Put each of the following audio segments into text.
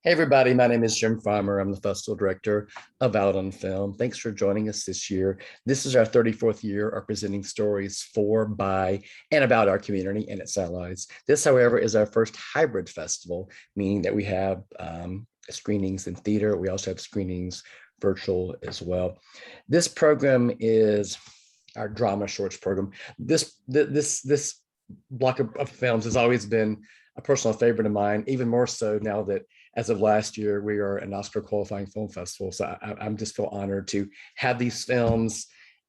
Hey everybody, my name is Jim Farmer. I'm the festival director of Out on Film. Thanks for joining us this year. This is our 34th year of presenting stories for, by, and about our community and its allies. This, however, is our first hybrid festival, meaning that we have screenings in theater. We also have screenings virtual as well. This program is our drama shorts program. This block of films has always been a personal favorite of mine, even more so now that as of last year, we are an Oscar qualifying film festival. So I'm just feel honored to have these films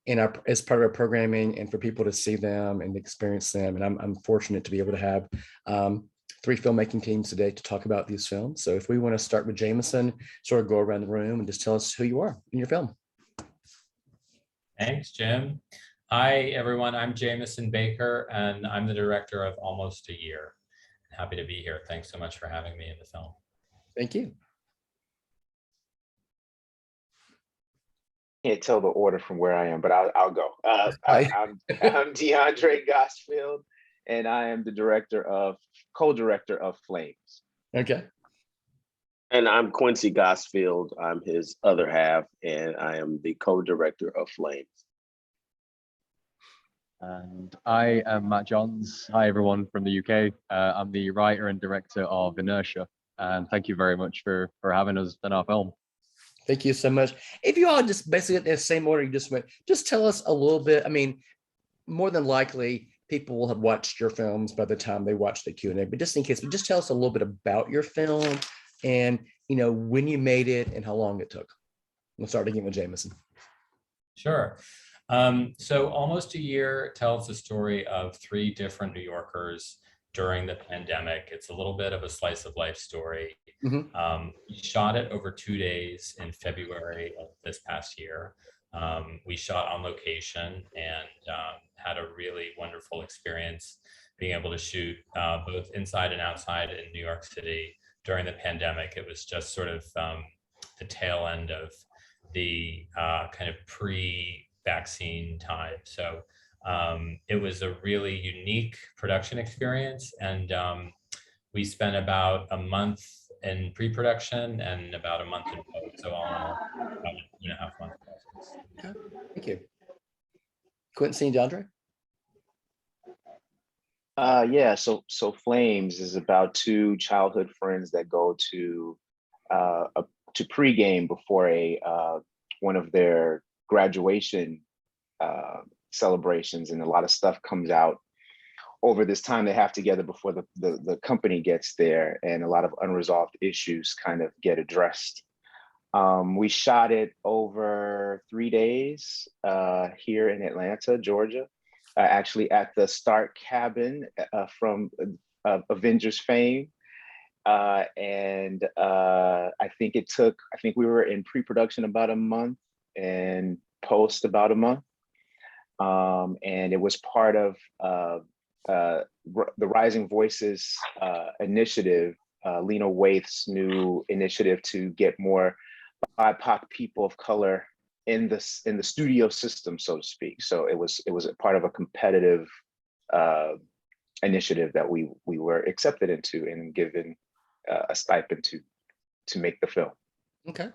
as part of our programming and for people to see them and experience them. And I'm fortunate to be able to have three filmmaking teams today to talk about these films. So if we want to start with Jameson, sort of go around the room and just tell us who you are in your film. Thanks, Jim. Hi, everyone. I'm Jamieson Baker, and I'm the director of Almost a Year. Happy to be here. Thanks so much for having me in the film. Thank you. Can't tell the order from where I am, but I'll go. I'm Deondray Gossfield, and I am the co-director of Flames. Okay. And I'm Quincy Gossfield. I'm his other half, and I am the co-director of Flames. And I am Matt Johns. Hi, everyone from the UK. I'm the writer and director of Inertia. And thank you very much for having us in our film. Thank you so much. If you all just basically in the same order you just went, just tell us a little bit. I mean, more than likely, people will have watched your films by the time they watch the Q&A, but just in case, just tell us a little bit about your film and, when you made it and how long it took. We'll start again with Jameson. Sure. So Almost a Year tells the story of three different New Yorkers during the pandemic. It's a little bit of a slice of life story. Mm-hmm. We shot it over 2 days in February of this past year. We shot on location and had a really wonderful experience being able to shoot both inside and outside in New York City during the pandemic. It was just sort of the tail end of the kind of pre-vaccine time. So it was a really unique production experience, and we spent about a month in pre-production and about a month in post. So all in all, about 2.5 months process. Okay. Thank you. Quincy and Deondray? Yeah, so Flames is about two childhood friends that go to pregame before one of their graduation celebrations, and a lot of stuff comes out over this time they have together before the company gets there, and a lot of unresolved issues kind of get addressed. We shot it over 3 days here in Atlanta, Georgia, actually at the Stark cabin from Avengers fame. And I think we were in pre-production about a month and post about a month. And it was part of the Rising Voices initiative, Lena Waithe's new initiative to get more BIPOC people of color in the studio system, so to speak. So it was a part of a competitive initiative that we were accepted into and given a stipend to make the film. Okay.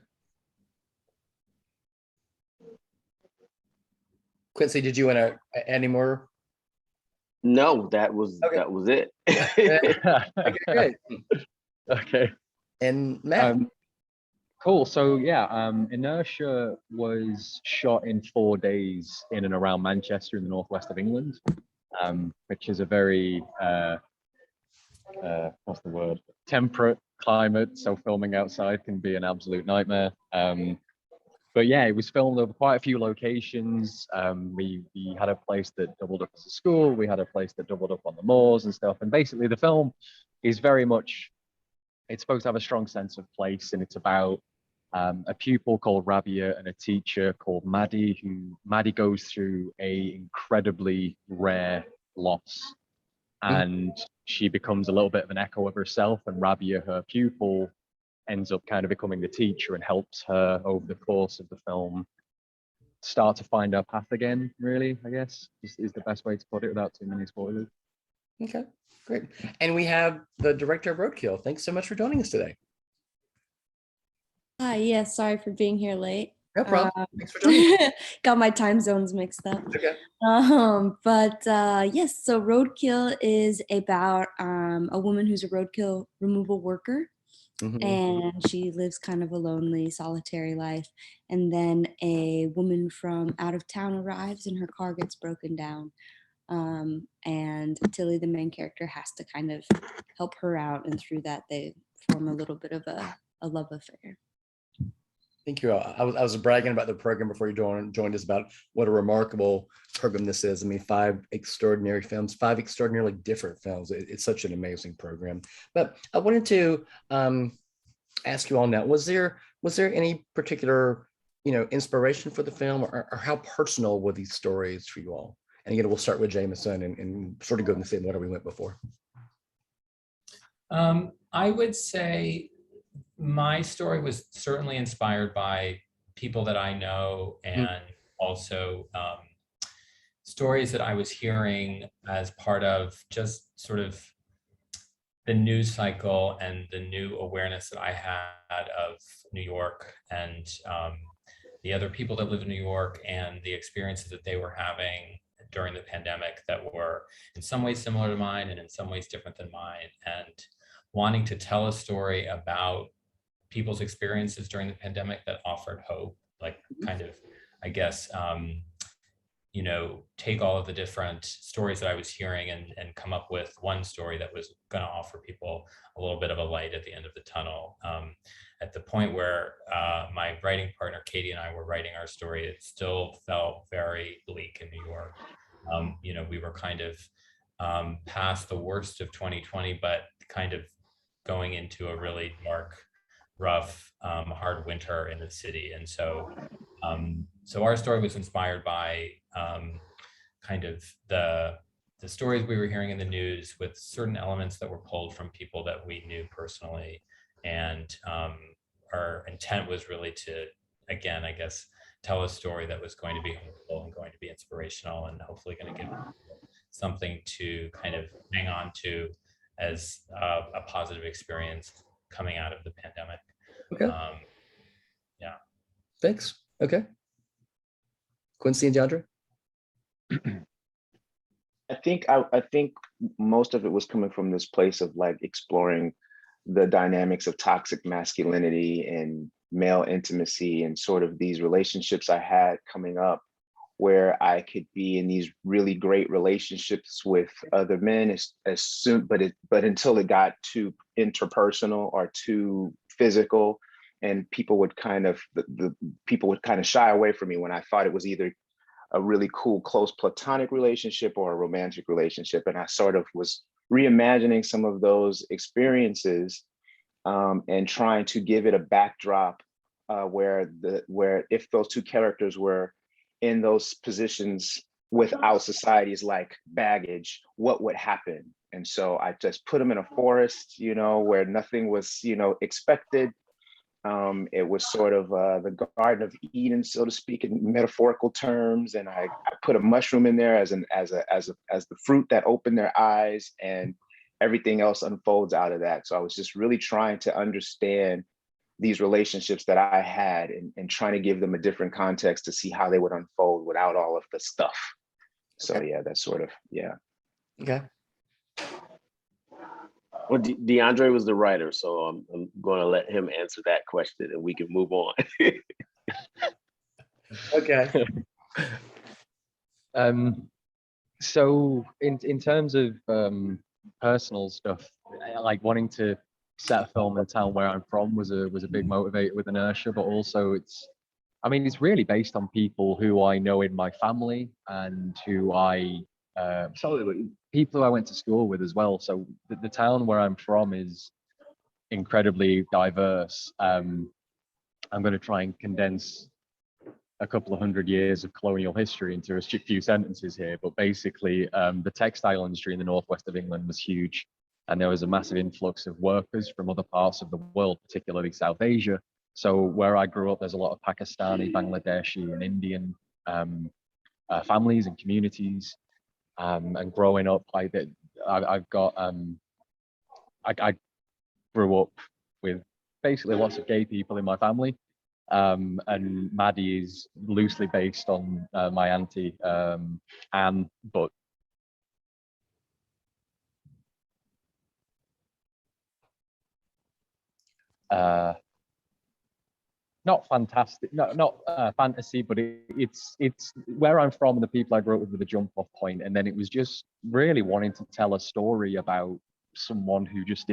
Quincy, did you want to add any more? No, that was it. Okay, great. Okay. And Matt? Cool. So yeah, Inertia was shot in 4 days in and around Manchester in the northwest of England, which is a very what's the word? Temperate climate. So filming outside can be an absolute nightmare. But yeah, it was filmed over quite a few locations. We had a place that doubled up as a school. We had a place that doubled up on the moors and stuff. And basically the film is very much, it's supposed to have a strong sense of place, and it's about a pupil called Rabia and a teacher called Maddie, Maddie goes through a incredibly rare loss. And she becomes a little bit of an echo of herself, and Rabia, her pupil, ends up kind of becoming the teacher and helps her over the course of the film start to find her path again, really, I guess, is the best way to put it without too many spoilers. Okay, great. And we have the director of Roadkill. Thanks so much for joining us today. Hi, yes, sorry for being here late. No problem. Thanks for joining. Got my time zones mixed up. Okay. Yes, so Roadkill is about a woman who's a roadkill removal worker, and she lives kind of a lonely, solitary life. And then a woman from out of town arrives and her car gets broken down. And Tilly, the main character, has to kind of help her out, and through that they form a little bit of a love affair. Thank you. I was bragging about the program before you joined us about what a remarkable program this is. I mean, 5 extraordinary films, 5 extraordinarily different films. It's such an amazing program. But I wanted to ask you all now: was there any particular inspiration for the film, or how personal were these stories for you all? And again, we'll start with Jameson and sort of go in the same order we went before. I would say my story was certainly inspired by people that I know, and also stories that I was hearing as part of just sort of the news cycle and the new awareness that I had of New York and the other people that live in New York and the experiences that they were having during the pandemic that were in some ways similar to mine and in some ways different than mine, and wanting to tell a story about people's experiences during the pandemic that offered hope, like kind of, I guess, take all of the different stories that I was hearing and come up with one story that was going to offer people a little bit of a light at the end of the tunnel. At the point where my writing partner, Katie, and I were writing our story, it still felt very bleak in New York. We were kind of past the worst of 2020, but kind of going into a really dark, rough, hard winter in the city. And so our story was inspired by kind of the stories we were hearing in the news, with certain elements that were pulled from people that we knew personally. And our intent was really to, again, I guess, tell a story that was going to be hopeful and going to be inspirational and hopefully going to give something to kind of hang on to as a positive experience coming out of the pandemic. Okay. Yeah. Thanks. Okay. Quincy and Deondray? I think most of it was coming from this place of like exploring the dynamics of toxic masculinity and male intimacy and sort of these relationships I had coming up, where I could be in these really great relationships with other men as soon, but until it got too interpersonal or too physical, and people would kind of shy away from me when I thought it was either a really cool, close platonic relationship or a romantic relationship. And I sort of was reimagining some of those experiences and trying to give it a backdrop where if those two characters were in those positions without society's like baggage, what would happen? And so I just put them in a forest, where nothing was, expected. It was sort of the Garden of Eden, so to speak, in metaphorical terms. And I put a mushroom in there as the fruit that opened their eyes, and everything else unfolds out of that. So I was just really trying to understand these relationships that I had and trying to give them a different context to see how they would unfold without all of the stuff. So yeah, that's sort of, yeah. Okay. Well, Deondray was the writer, so I'm going to let him answer that question and we can move on. Okay. So in terms of personal stuff, like wanting to set a film in the town where I'm from was a big motivator with Inertia, but also it's really based on people who I know in my family and who people who I went to school with as well. So the town where I'm from is incredibly diverse. I'm going to try and condense a couple of 100 years of colonial history into a few sentences here, but basically the textile industry in the northwest of England was huge, and there was a massive influx of workers from other parts of the world, particularly South Asia. So where I grew up, there's a lot of Pakistani, Bangladeshi, and Indian families and communities. And growing up, I grew up with basically lots of gay people in my family. And Maddie is loosely based on my auntie, Anne, but not fantastic, not fantasy, but it's where I'm from and the people I grew up with a jump off point. And then it was just really wanting to tell a story about someone who just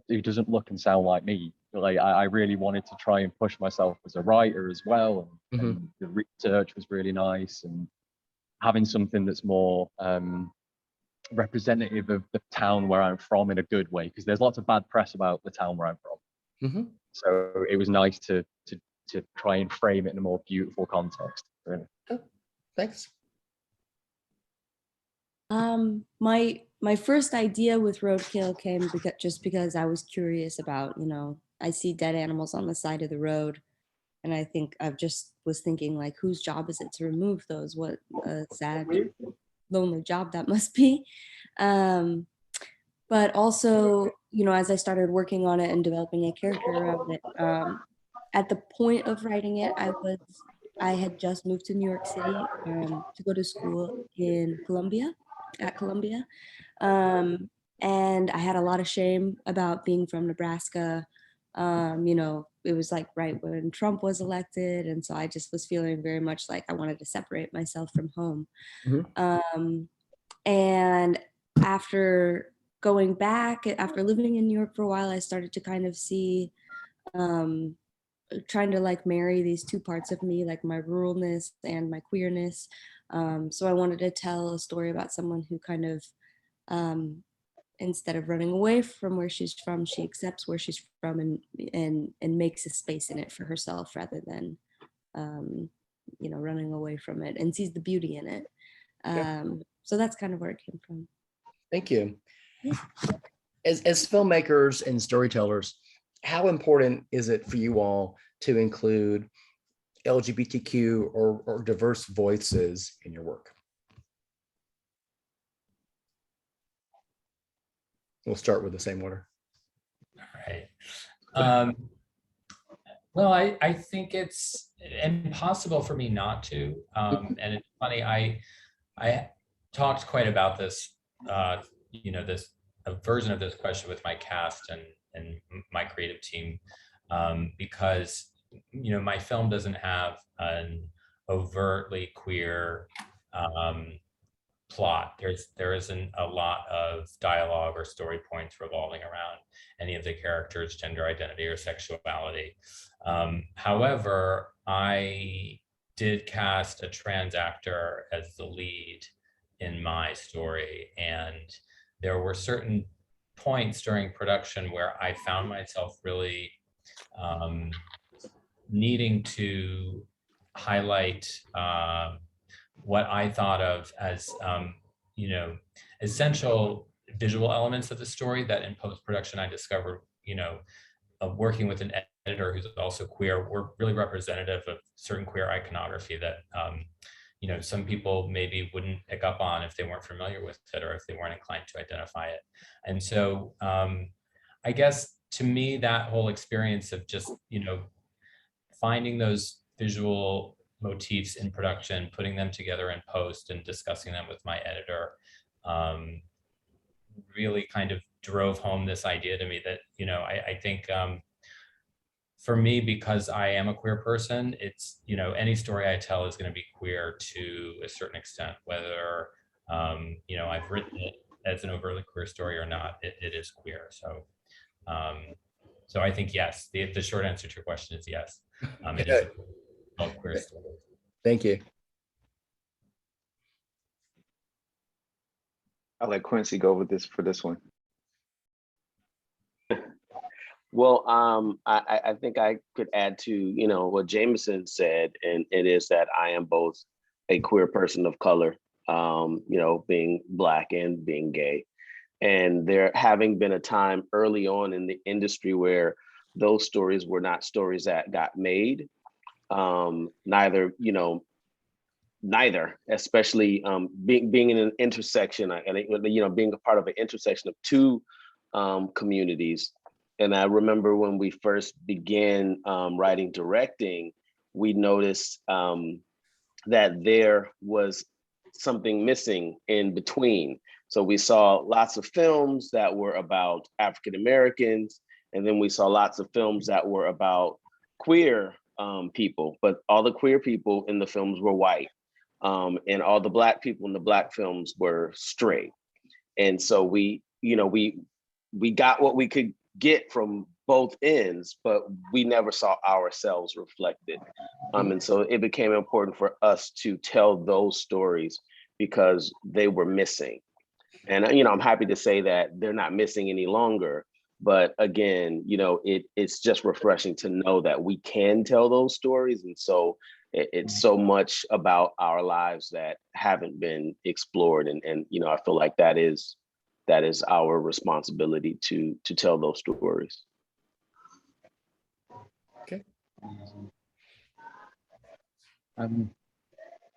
who doesn't look and sound like me. Like I really wanted to try and push myself as a writer as well, and the research was really nice, and having something that's more representative of the town where I'm from in a good way, because there's lots of bad press about the town where I'm from. So it was nice to try and frame it in a more beautiful context. Really. Oh, thanks. My first idea with Roadkill came because I was curious about, I see dead animals on the side of the road, and I think was thinking, like, whose job is it to remove those? What a sad, lonely job that must be. But also, as I started working on it and developing a character around it, at the point of writing it, I had just moved to New York City to go to school at Columbia. And I had a lot of shame about being from Nebraska. It was like right when Trump was elected. And so I just was feeling very much like I wanted to separate myself from home. And after going back, after living in New York for a while, I started to kind of see, trying to like marry these two parts of me, like my ruralness and my queerness. So I wanted to tell a story about someone who kind of, instead of running away from where she's from, she accepts where she's from and makes a space in it for herself rather than, running away from it, and sees the beauty in it. So that's kind of where it came from. Thank you. Yeah. As filmmakers and storytellers, how important is it for you all to include LGBTQ or diverse voices in your work? We'll start with the same order. All right. Well, I think it's impossible for me not to. And it's funny, I talked quite about this, a version of this question with my cast and my creative team, because, my film doesn't have an overtly queer plot. There isn't a lot of dialogue or story points revolving around any of the characters' gender identity or sexuality. However, I did cast a trans actor as the lead in my story, and there were certain points during production where I found myself really needing to highlight what I thought of as, essential visual elements of the story that in post-production I discovered, working with an editor who's also queer, were really representative of certain queer iconography that, some people maybe wouldn't pick up on if they weren't familiar with it or if they weren't inclined to identify it. And so I guess to me, that whole experience of just, finding those visual motifs in production, putting them together in post and discussing them with my editor, really kind of drove home this idea to me that, I think for me, because I am a queer person, it's, any story I tell is going to be queer to a certain extent, whether, I've written it as an overtly queer story or not, it is queer. So, so I think, yes, the short answer to your question is yes. It is a queer story. Thank you. I'll let Quincy go with this for this one. Well, I think I could add to, what Jameson said, and it is that I am both a queer person of color, being Black and being gay. And there having been a time early on in the industry where those stories were not stories that got made, neither, especially being in an intersection and being a part of an intersection of two communities And I remember when we first began writing, directing, we noticed that there was something missing in between. So we saw lots of films that were about African Americans, and then we saw lots of films that were about queer people, but all the queer people in the films were white, and all the Black people in the Black films were straight. And so we got what we could get from both ends, but we never saw ourselves reflected. And so it became important for us to tell those stories because they were missing. And I'm happy to say that they're not missing any longer. But again, it's just refreshing to know that we can tell those stories. And so it's so much about our lives that haven't been explored. And I feel like that is our responsibility to tell those stories. Okay.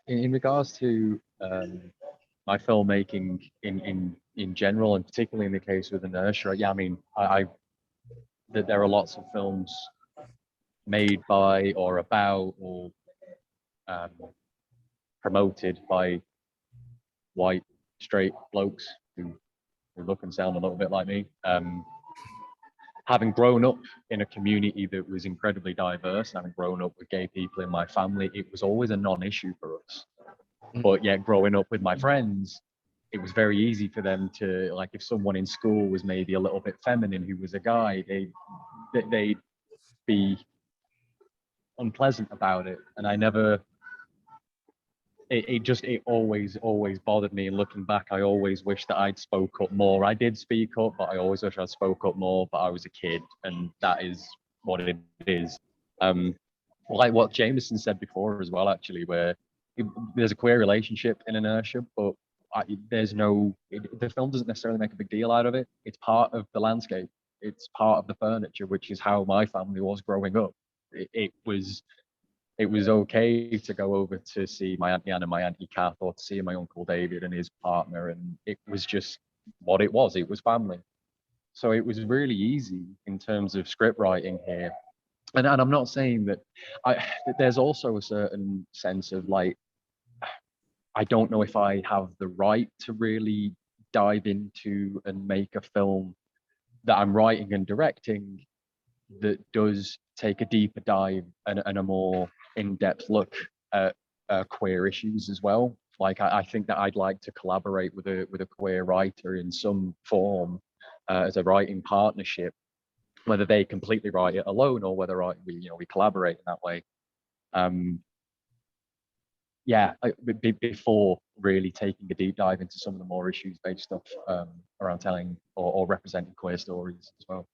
In regards to my filmmaking in general, and particularly in the case with Inertia, yeah, I mean, that there are lots of films made by or about or promoted by white straight blokes who look and sound a little bit like me. Having grown up in a community that was incredibly diverse, having grown up with gay people in my family, it was always a non-issue for us. But yet growing up with my friends, it was very easy for them to, like, if someone in school was maybe a little bit feminine who was a guy, they'd be unpleasant about it. And I never, it always bothered me. And looking back, I always wish that I'd spoke up more. I did speak up, but I always wish I'd spoke up more, but I was a kid, and that is what it is. Like what Jameson said before as well, actually, where there's a queer relationship in Inertia, but the film doesn't necessarily make a big deal out of it. It's part of the landscape. It's part of the furniture, which is how my family was growing up. It was okay to go over to see my Auntie Anne and my Auntie Kath, or to see my Uncle David and his partner, and it was just what it was. It was family. So it was really easy in terms of script writing here. And I'm not saying that there's also a certain sense of, like, I don't know if I have the right to really dive into and make a film that I'm writing and directing that does take a deeper dive and a more in-depth look at queer issues as well. Like, I think that I'd like to collaborate with a queer writer in some form as a writing partnership, whether they completely write it alone or whether we collaborate in that way. Before really taking a deep dive into some of the more issues-based stuff around telling or representing queer stories as well.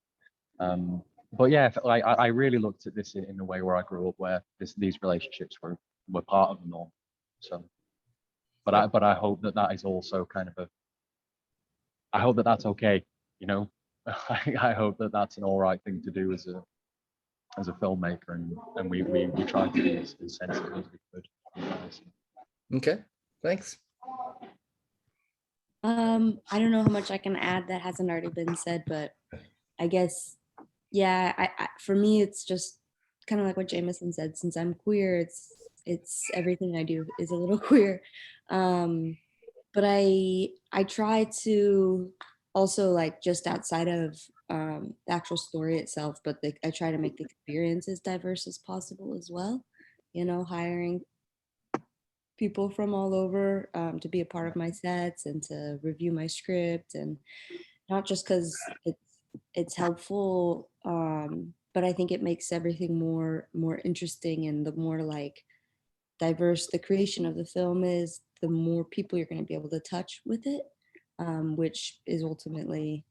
But yeah, I really looked at this in a way where I grew up, where these relationships were part of the norm. So, but I hope that is also kind of I hope that that's okay. I hope that that's an all right thing to do as a filmmaker, and we try to be as sensitive as we could. Okay, thanks. I don't know how much I can add that hasn't already been said, but I guess, yeah, I for me, it's just kind of like what Jameson said. Since I'm queer, it's everything I do is a little queer. But I try to also, like, just outside of the actual story itself, but I try to make the experience as diverse as possible as well. Hiring people from all over to be a part of my sets and to review my script, and not just because it's helpful, but I think it makes everything more interesting, and the more, like, diverse the creation of the film is, the more people you're going to be able to touch with it, which is ultimately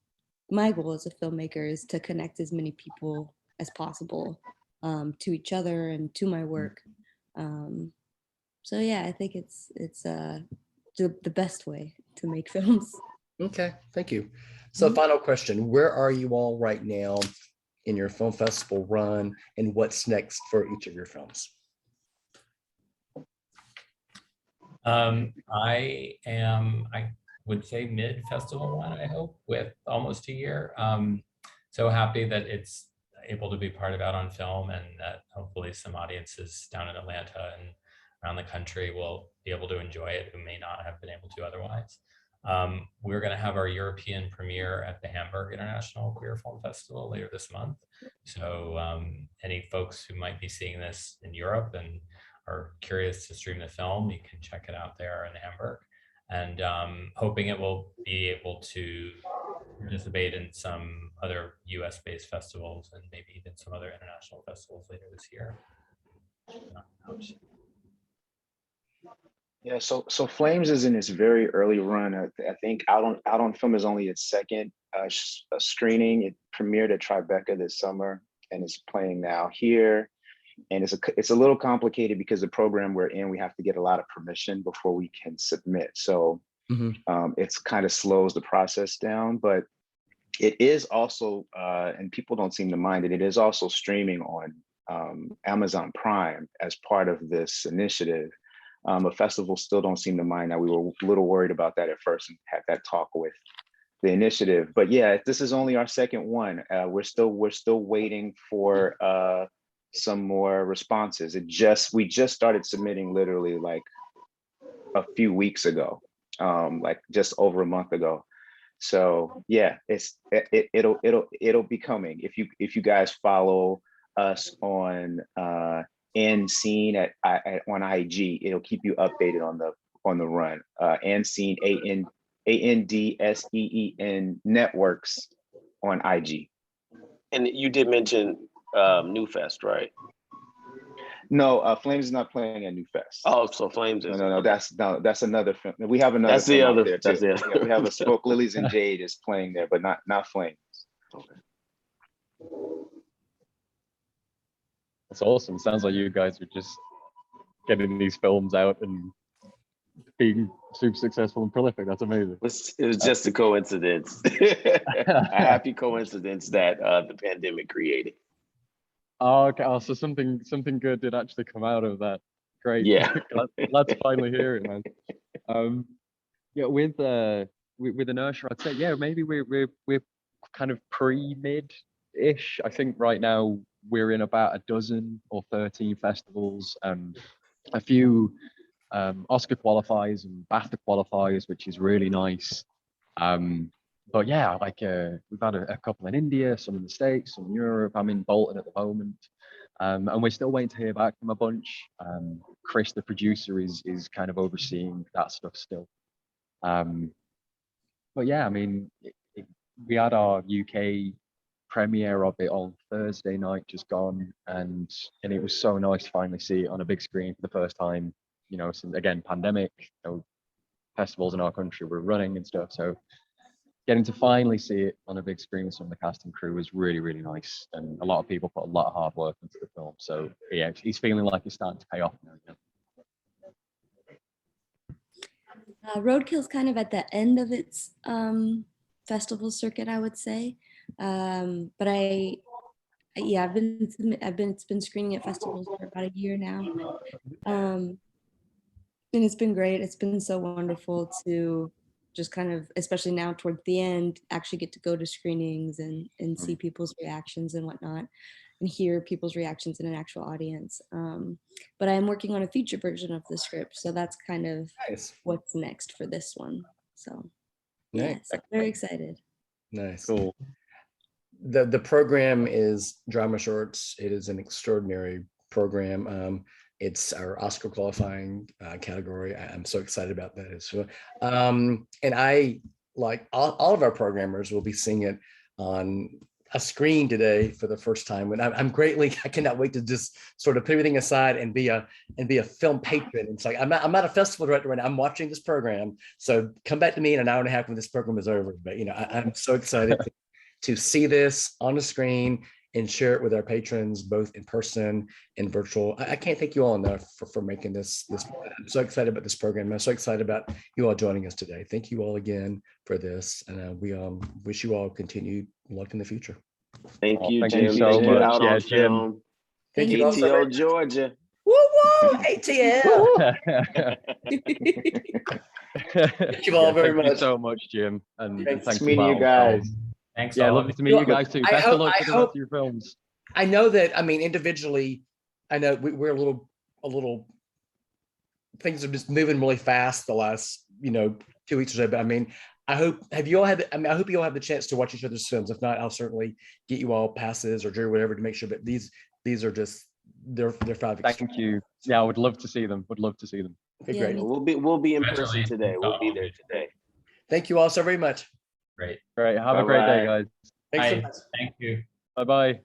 my goal as a filmmaker, is to connect as many people as possible to each other and to my work. So yeah, I think it's the best way to make films. Okay, thank you. So final question, where are you all right now in your film festival run, and what's next for each of your films? I would say mid-festival one, I hope, with almost a year. so happy that it's able to be part of Out on Film, and that hopefully some audiences down in Atlanta and around the country will be able to enjoy it who may not have been able to otherwise. We're going to have our European premiere at the Hamburg International Queer Film Festival later this month. So any folks who might be seeing this in Europe and are curious to stream the film, you can check it out there in Hamburg. And hoping it will be able to participate in some other US-based festivals and maybe even some other international festivals later this year. Yeah, so Flames is in its very early run. I think Out on Film is only its second screening. It premiered at Tribeca this summer and is playing now here. And it's a little complicated because the program we're in, we have to get a lot of permission before we can submit. So it's kind of slows the process down, but it is also, and people don't seem to mind it, it is also streaming on Amazon Prime as part of this initiative. A festival still don't seem to mind that. We were a little worried about that at first and had that talk with the initiative. But yeah, this is only our second one. We're still waiting for some more responses. We just started submitting literally like a few weeks ago, like just over a month ago. So yeah, it'll be coming. If you guys follow us on Unseen on IG, it'll keep you updated on the run. Unseen, ANDSEEN Networks on IG. And you did mention New Fest, right? No, Flames is not playing at New Fest. Oh, so Flames is no. That's another film. We have another. That's the other. There That's too. the other. Yeah, we have a Smoke Lilies and Jade is playing there, but not Flames. Okay. That's awesome. Sounds like you guys are just getting these films out and being super successful and prolific. That's amazing. It was just a coincidence, a happy coincidence that the pandemic created. Oh, okay. Oh, so something good did actually come out of that. Great. Yeah. glad to finally hear it, man. Yeah, with Inertia, I'd say yeah, maybe we're kind of pre-mid-ish. I think right now we're in about a dozen or 13 festivals and a few Oscar qualifiers and BAFTA qualifiers, which is really nice. But yeah, like we've had a couple in India, some in the States, some in Europe. I'm in Bolton at the moment, and we're still waiting to hear back from a bunch. Chris, the producer, is kind of overseeing that stuff still. But yeah, I mean, we had our UK premiere of it on Thursday night, just gone, and it was so nice to finally see it on a big screen for the first time. You know, since again pandemic, festivals in our country were running and stuff, so getting to finally see it on a big screen with some of the cast and crew was really, really nice. And a lot of people put a lot of hard work into the film. So yeah, he's feeling like it's starting to pay off now again. Roadkill's kind of at the end of its festival circuit, I would say. But it's been screening at festivals for about a year now. And it's been great. It's been so wonderful to just kind of, especially now toward the end, actually get to go to screenings and see people's reactions and whatnot, and hear people's reactions in an actual audience. But I'm working on a feature version of the script, so that's kind of what's next for this one. So yeah, so I'm very excited. Nice. Cool. The program is drama shorts. It is an extraordinary program. It's our Oscar qualifying category. I'm so excited about that as well. And I, like all of our programmers, will be seeing it on a screen today for the first time. And I cannot wait to just sort of put everything aside and be a film patron. It's like I'm not a festival director and I'm watching this program. So come back to me in an hour and a half when this program is over. But I'm so excited to see this on the screen and share it with our patrons, both in person and virtual. I can't thank you all enough for making this. I'm so excited about this program. I'm so excited about you all joining us today. Thank you all again for this. And we wish you all continued luck in the future. Thank you, thank Jim. you so much. Out Yeah, on Jim. Film. Thank you all so ATL much. Georgia. Woo woo, ATL. Thank you all very Thank much. you so much, Jim. And Thanks thanks meeting you guys. Thanks. Yeah, all lovely of to meet you guys too. Best of luck with the rest of your films. I know that, I mean, individually, I know we're a little, things are just moving really fast the last, 2 weeks or so, but I mean, I hope you all have the chance to watch each other's films. If not, I'll certainly get you all passes or do whatever to make sure, but these are just, they're 5. Thank you. Yeah, I would love to see them. Okay, Yeah, great. We'll be in person Congratulations. today. We'll be there today. Thank you all so very much. Great. Great. Have a great day, guys. Thanks so Bye. much. Thank you. Bye-bye.